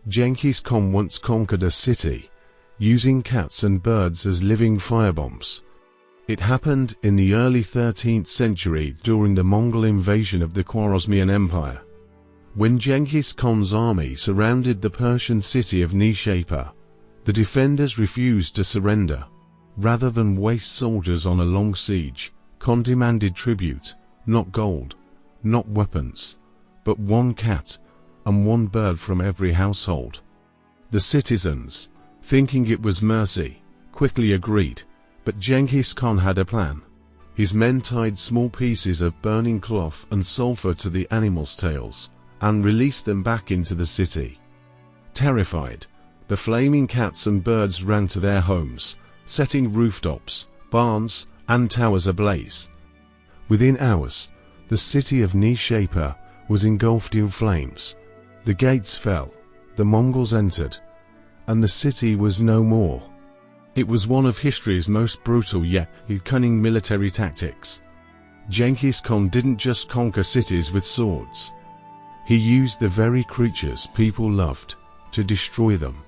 Genghis Khan once conquered a city, using cats and birds as living firebombs. It happened in the early 13th century during the Mongol invasion of the Khwarezm Empire. When Genghis Khan's army surrounded the Persian city of Nishapur, the defenders refused to surrender. Rather than waste soldiers on a long siege, Khan demanded tribute, not gold, not weapons, but one cat and one bird from every household. The citizens, thinking it was mercy, quickly agreed, but Genghis Khan had a plan. His men tied small pieces of burning cloth and sulfur to the animals' tails, and released them back into the city. Terrified, the flaming cats and birds ran to their homes, setting rooftops, barns, and towers ablaze. Within hours, the city of Nishapur was engulfed in flames. The gates fell, the Mongols entered, and the city was no more. It was one of history's most brutal yet cunning military tactics. Genghis Khan didn't just conquer cities with swords. He used the very creatures people loved to destroy them.